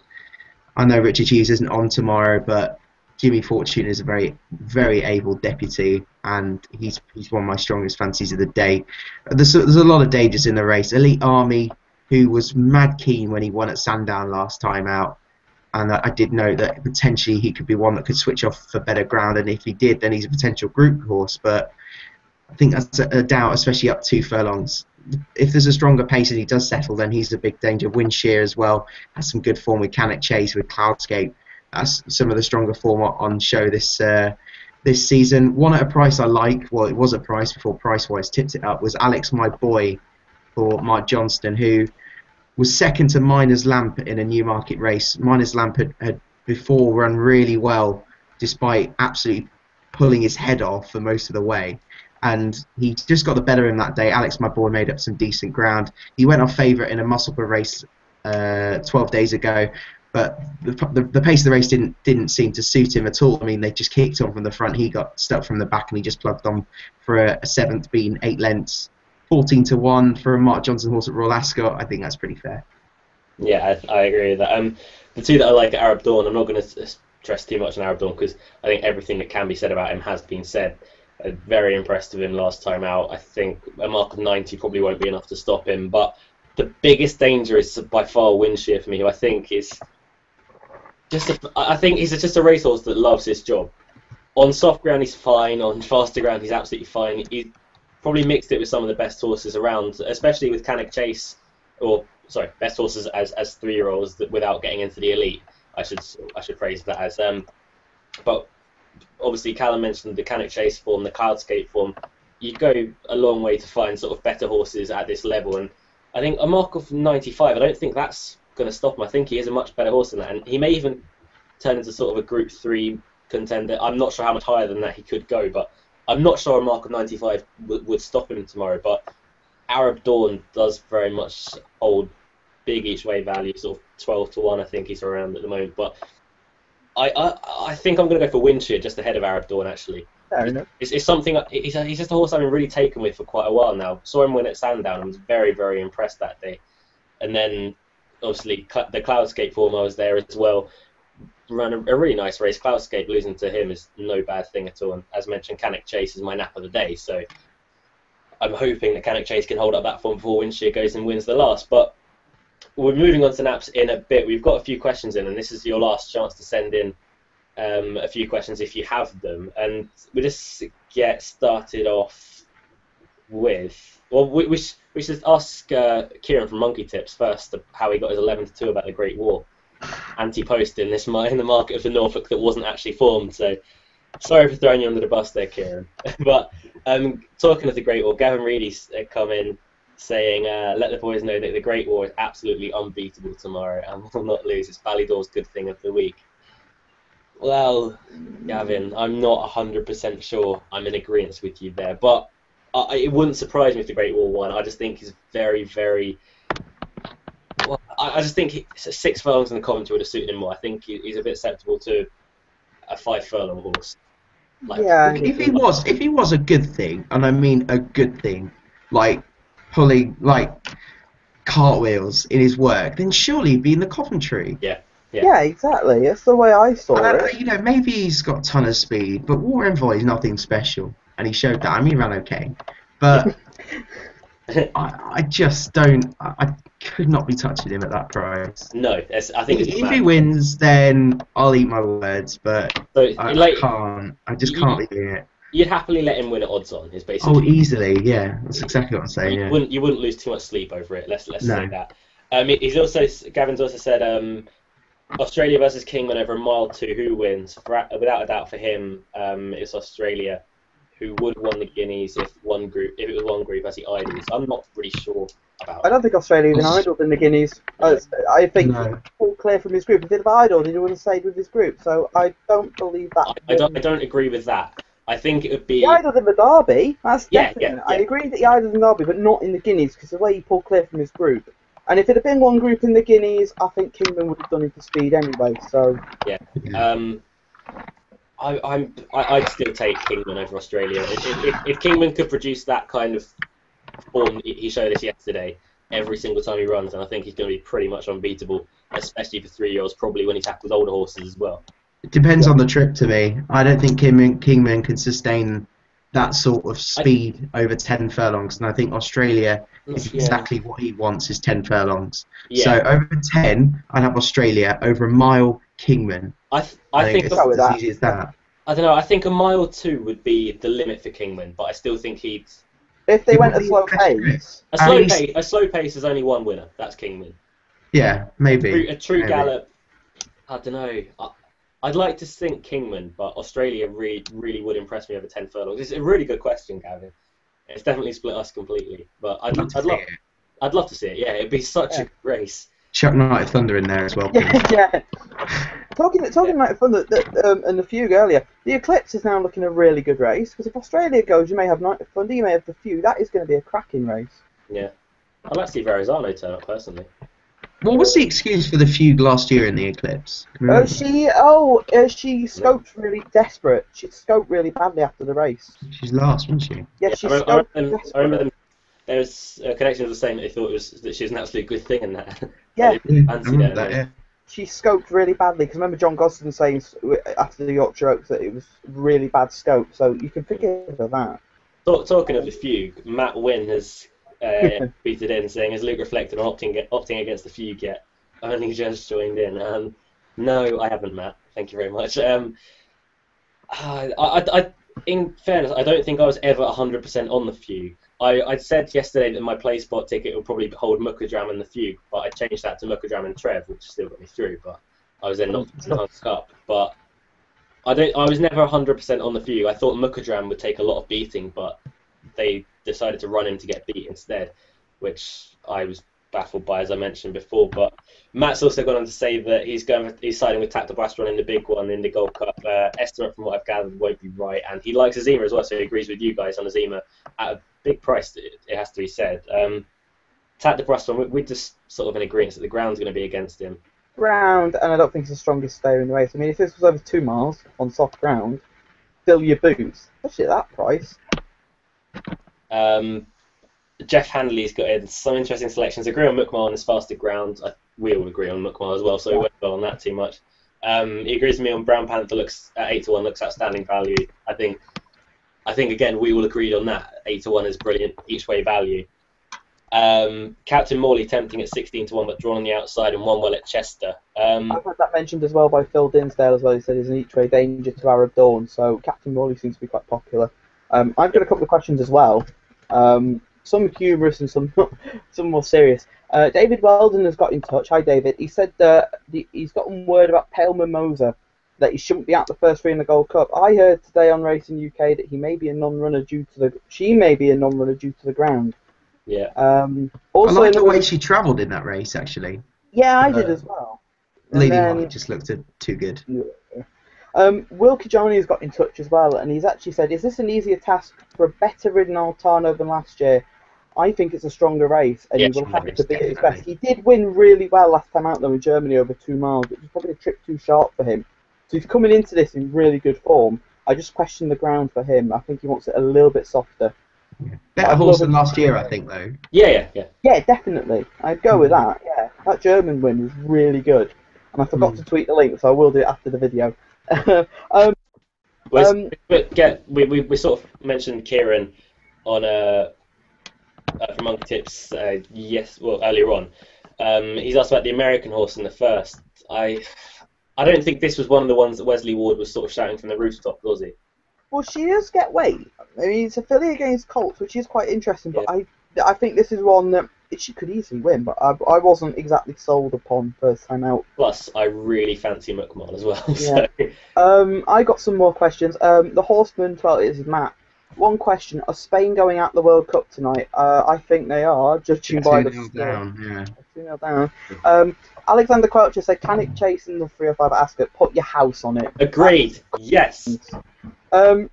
I know Richard Hughes isn't on tomorrow, but Jimmy Fortune is a very, very able deputy, and he's one of my strongest fancies of the day. There's a lot of dangers in the race. Elite Army, who was mad keen when he won at Sandown last time out, and I did know that potentially he could be one that could switch off for better ground, and if he did, then he's a potential group horse. But I think that's a doubt, especially up 2 furlongs. If there's a stronger pace and he does settle, then he's a big danger. Windshear as well has some good form with Cannock Chase, with Cloudscape. That's some of the stronger form on show this season. One at a price I like, well, it was a price before Pricewise tipped it up, was Alex My Boy for Mike Johnston, who was second to Miner's Lamp in a Newmarket race. Miner's Lamp had before run really well, despite absolutely pulling his head off for most of the way. And he just got the better of him that day. Alex My Boy made up some decent ground. He went off favourite in a Musselburgh race 12 days ago, but the pace of the race didn't seem to suit him at all. I mean, they just kicked on from the front. He got stuck from the back, and he just plugged on for a 7th, being 8 lengths. 14-1 for a Mark Johnson horse at Royal Ascot. I think that's pretty fair. Yeah, I agree with that. The two that I like are Arab Dawn. I'm not going to stress too much on Arab Dawn because I think everything that can be said about him has been said. Very impressed with him last time out. I think a mark of 90 probably won't be enough to stop him. But the biggest danger is by far Windshear for me, who I think is I think he's just a racehorse that loves his job. On soft ground, he's fine. On faster ground, he's absolutely fine. He probably mixed it with some of the best horses around, especially with Cannock Chase, best horses as 3-year-olds without getting into the elite. I should phrase that as. But obviously, Callum mentioned the Cannock Chase form, the Cloudscape form. You go a long way to find sort of better horses at this level, and I think a mark of 95. I don't think that's going to stop him. I think he is a much better horse than that, and he may even turn into sort of a Group 3 contender. I'm not sure how much higher than that he could go, but I'm not sure a mark of 95 would stop him tomorrow. But Arab Dawn does very much hold big each way value, sort of 12-1. I think he's around at the moment, but I think I'm going to go for Windshear just ahead of Arab Dawn, actually. Fair enough. It's something. He's just a horse I've been really taken with for quite a while now. Saw him win at Sandown and was very, very impressed that day. And then, obviously, the Cloudscape form, I was there as well. Ran a really nice race. Cloudscape losing to him is no bad thing at all. And as mentioned, Cannock Chase is my nap of the day. So I'm hoping that Cannock Chase can hold up that form before Windshear goes and wins the last. But we're moving on to naps in a bit. We've got a few questions in, and this is your last chance to send in a few questions if you have them. And we just get started off with, well, we should ask Kieran from Monkey Tips first how he got his 11-2 about the Great War. Anti-post in the market for Norfolk that wasn't actually formed. So sorry for throwing you under the bus there, Kieran. But talking of the Great War, Gavin Reedy's come in saying, let the boys know that the Great War is absolutely unbeatable tomorrow and will not lose. It's Ballydor's good thing of the week. Well, Gavin, I'm not 100% sure I'm in agreement with you there, but it wouldn't surprise me if the Great War won. I just think he's very, very... Well, I just think 6 furlongs in the Coventry would have suited him more. I think he's a bit susceptible to a 5 furlong horse. Yeah. If he was a good thing, and I mean a good thing, like pulling cartwheels in his work, then surely he'd be in the Coventry. Yeah, exactly. That's the way I saw it. You know, maybe he's got a ton of speed, but War Envoy is nothing special, and he showed that. I mean, he ran okay, but I just don't. I could not be touching him at that price. No, I think if he wins, then I'll eat my words, but I can't. I just can't be doing it. You'd happily let him win at odds on. Is basically. Oh, easily, yeah. That's exactly what I'm saying. You wouldn't lose too much sleep over it. Let's say that. Gavin's also said Australia versus Kingman over a mile 2. Who wins? Without a doubt for him, it's Australia, who would have won the Guineas if it was one group as the Idols. I'm not really sure about. I don't think Australia even idled in the Guineas. I think he pulled clear from his group. If he'd have idled, he would have stayed with his group. So I don't believe that. I don't agree with that. I think it would be. He idled in the Derby. That's definite. Yeah. I agree that he idled in the Derby, but not in the Guineas because the way he pulled clear from his group. And if it had been one group in the Guineas, I think Kingman would have done it for speed anyway. So yeah, I'd still take Kingman over Australia. If Kingman could produce that kind of form he showed us yesterday, every single time he runs, and I think he's going to be pretty much unbeatable, especially for 3-year-olds. Probably when he tackles older horses as well. It depends on the trip to me. I don't think Kingman can sustain that sort of speed over 10 furlongs, and I think Australia is exactly what he wants, is 10 furlongs. Yeah. So over 10, I'd have Australia. Over a mile, Kingman. I think it's as easy as that. I don't know. I think a mile 2 would be the limit for Kingman, but I still think he'd. If they went a slow pace. A slow pace is only one winner. That's Kingman. Yeah, maybe. A true gallop. I don't know. I'd like to think Kingman, but Australia really would impress me over 10 furlongs. It's a really good question, Gavin. It's definitely split us completely, but I'd love to see it. Yeah, it'd be such a race. Chuck Night of Thunder in there as well. Yeah. Talking Night of Thunder and the Fugue earlier, the Eclipse is now looking a really good race, because if Australia goes, you may have Night of Thunder, you may have the Fugue. That is going to be a cracking race. Yeah. I'd like to see Verrazano turn up, personally. What was the excuse for the Fugue last year in the Eclipse? She scoped really desperate. She scoped really badly after the race. She's last, wasn't she? Yeah, she scoped desperate. I remember them. There was a connection of the saying that they thought that she was an absolute good thing in that. Yeah. Yeah. She scoped really badly, because remember John Gosden saying after the Yorkshire Oaks that it was really bad scope, so you can forgive her that. Talking of the Fugue, Matt Wynn has tweeted in saying, "Has Luke reflected on opting against the Fugue yet? Only just joined in." No, I haven't, Matt. Thank you very much. In fairness, I don't think I was ever 100% on the Fugue. I said yesterday that my play spot ticket would probably hold Muckadram and the Fugue, but I changed that to Muckadram and Trev, which still got me through. But I was then knocked up. But I was never 100% on the Fugue. I thought Muckadram would take a lot of beating, but they decided to run him to get beat instead, which I was baffled by, as I mentioned before. But Matt's also gone on to say that he's siding with Tacto Brastron in the big one in the Gold Cup. Estimate from what I've gathered won't be right, and he likes Azima as well, so he agrees with you guys on Azima at a big price. It has to be said. Tacto Brastron, we're just sort of in agreement that the ground's going to be against him. Ground, and I don't think it's the strongest stayer in the race. I mean, if this was over 2 miles on soft ground, fill your boots, especially at that price. Jeff Handley's got in some interesting selections. Agree on Muckmar on his faster ground. We all agree on Muckmar as well, so we won't go on that too much. He agrees with me on Brown Panther, looks at 8-1, looks outstanding value. I think again we all agreed on that. 8-1 is brilliant each way value. Captain Morley tempting at 16-1, but drawn on the outside and won well at Chester. I've had that mentioned as well by Phil Dinsdale as well. He said he's an each way danger to Arab Dawn, so Captain Morley seems to be quite popular. I've got a couple of questions as well. Some humorous and some more serious. David Weldon has got in touch. Hi, David. He said he's gotten word about Pale Mimosa, that he shouldn't be out the first 3 in the Gold Cup. I heard today on Racing UK that he may be a non-runner she may be a non-runner due to the ground. Yeah. Also, I like the way she travelled in that race, actually. Yeah, I did as well. Lady White just looked too good. Will Kijani has got in touch as well, and he's actually said, is this an easier task for a better ridden Altano than last year? I think it's a stronger race, and he will have to be at his best. He did win really well last time out, though, in Germany over 2 miles, which was probably a trip too sharp for him. So he's coming into this in really good form. I just question the ground for him. I think he wants it a little bit softer. Yeah. Better horse than last year, I think, though. Yeah. Yeah, definitely. I'd go with that, yeah. That German win was really good. And I forgot to tweet the link, so I will do it after the video. We sort of mentioned Kieran on from Monkey Tips earlier on. He's asked about the American horse in the first. I don't think this was one of the ones that Wesley Ward was sort of shouting from the rooftop, was he? Well, she does get weight. I mean, it's a filly against Colts, which is quite interesting, but I think this is one that she could easily win, but I wasn't exactly sold upon first time out. Plus, I really fancy McMahon as well. Yeah. So. I got some more questions. The Horseman, well, it is Matt. One question: are Spain going out the World Cup tonight? I think they are, judging by the score. 2-0 down. Alexander Quelcher said, "Can it chase in the 305 at Ascot? Put your house on it." Agreed. Yes. Good.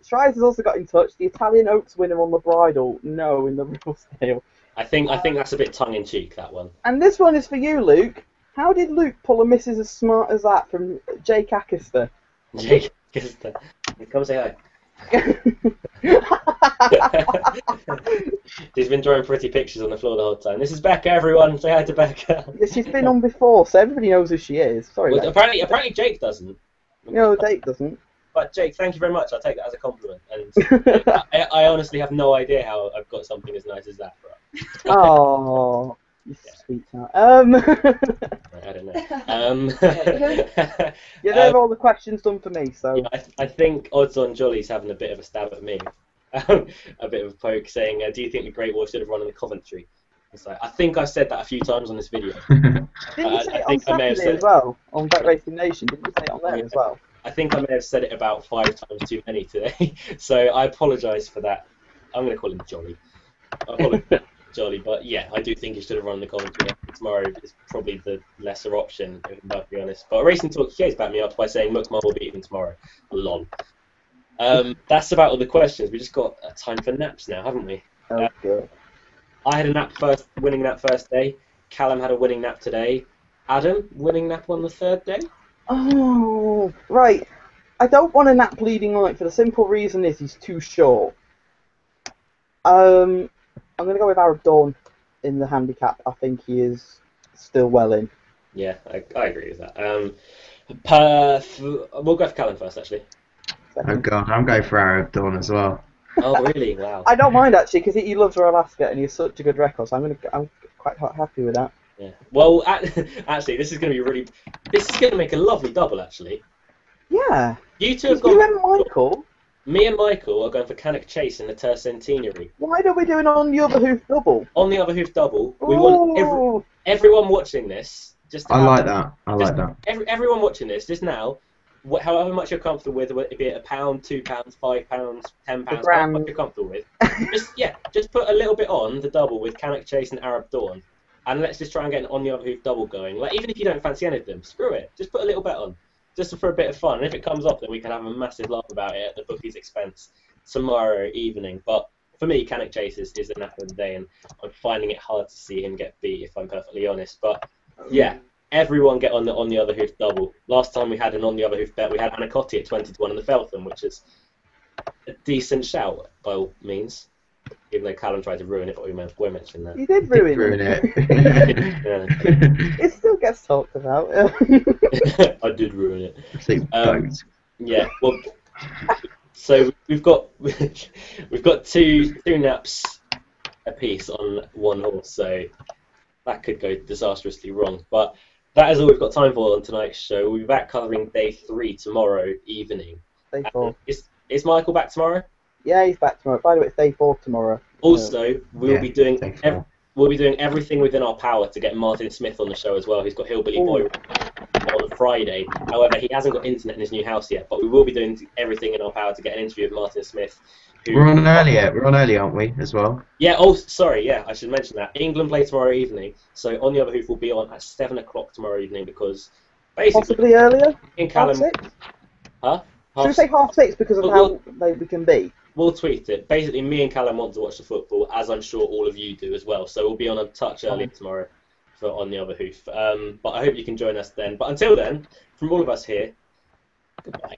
Schreiser's also got in touch. The Italian Oaks winner on the bridle. No, in the Ribblesdale. I think that's a bit tongue in cheek, that one. And this one is for you, Luke. How did Luke pull a missus as smart as that from Jake Ackister? Jake Ackister. Come say hi. She's been drawing pretty pictures on the floor the whole time. This is Becca, everyone. Say hi to Becca. Yeah, she's been on before, so everybody knows who she is. Sorry. Well, apparently Jake doesn't. No, Jake doesn't. But Jake, thank you very much. I'll take that as a compliment. And I honestly have no idea how I've got something as nice as that. Right? Oh, you sweet child. I don't know. Yeah, they're all the questions done for me. So yeah, I think odds on Jolly's having a bit of a stab at me, a bit of a poke, saying, "Do you think the Great Wall should have run in the Coventry?" It's like, I think I said that a few times on this video. didn't you say it on Saturday as well on Bet Racing Nation? Didn't you say it on there as well? I think I may have said it about 5 times too many today, so I apologise for that. I'm going to call him Jolly. I apologise, Jolly, but yeah, I do think he should have run the Coventry. Tomorrow is probably the lesser option, if I'm about to be honest. But Racing Talk UK's backed me up by saying Mookmar will beat him tomorrow. Lol. That's about all the questions. We just got time for naps now, haven't we? Oh, good. I had a winning nap first day. Callum had a winning nap today. Adam, winning nap on the third day. Oh, right. I don't want a nap leading night for the simple reason is he's too short. I'm going to go with Arab Dawn in the handicap. I think he is still well in. Yeah, I agree with that. We'll go for Callum first, actually. Oh God, I'm going for Arab Dawn as well. Oh really? Wow. I don't mind actually because he loves Royal Ascot and he has such a good record. So I'm quite happy with that. Yeah. Well, actually, this is going to make a lovely double. Actually. Yeah. You two have gone. You and Michael. Me and Michael are going for Cannock Chase in the Tercentenary. Why don't we do it on the other hoof double? On the other hoof double, we want everyone watching this. I like that. Everyone watching this just now. However much you're comfortable with, whether it be £1, £2, £5, £10, however much you're comfortable with, just put a little bit on the double with Cannock Chase and Arab Dawn, and let's just try and get an on the other hoof double going. Like even if you don't fancy any of them, screw it. Just put a little bet on, just for a bit of fun. And if it comes off, then we can have a massive laugh about it at the bookie's expense tomorrow evening. But for me, Cannock Chase is the nap of the day, and I'm finding it hard to see him get beat, if I'm perfectly honest. But yeah. Everyone get on the other hoof double. Last time we had an on the other hoof bet, we had Anacotti at 20-1 in the Feltham, which is a decent shout by all means. Even though Callum tried to ruin it, but we mentioned that. You did ruin it. It still gets talked about. I did ruin it. Yeah. Well, so we've got two naps apiece on one horse, so that could go disastrously wrong, but. That is all we've got time for on tonight's show. We'll be back covering day 3 tomorrow evening. Day 4. Is Michael back tomorrow? Yeah, he's back tomorrow. By the way, it's day 4 tomorrow. Also, we'll be doing everything within our power to get Martin Smith on the show as well. He's got Hillbilly Boy on Friday. However, he hasn't got internet in his new house yet, but we will be doing everything in our power to get an interview with Martin Smith. We're on early, aren't we, as well? Yeah, oh, sorry, yeah, I should mention that. England play tomorrow evening, so On the Other Hoof will be on at 7 o'clock tomorrow evening because basically... Possibly earlier? In Callum... Half 6? Huh? Should we say half 6 because of how late we can be? We'll tweet it. Basically, me and Callum want to watch the football, as I'm sure all of you do as well, so we'll be on a touch earlier tomorrow for On the Other Hoof. But I hope you can join us then. But until then, from all of us here, goodbye.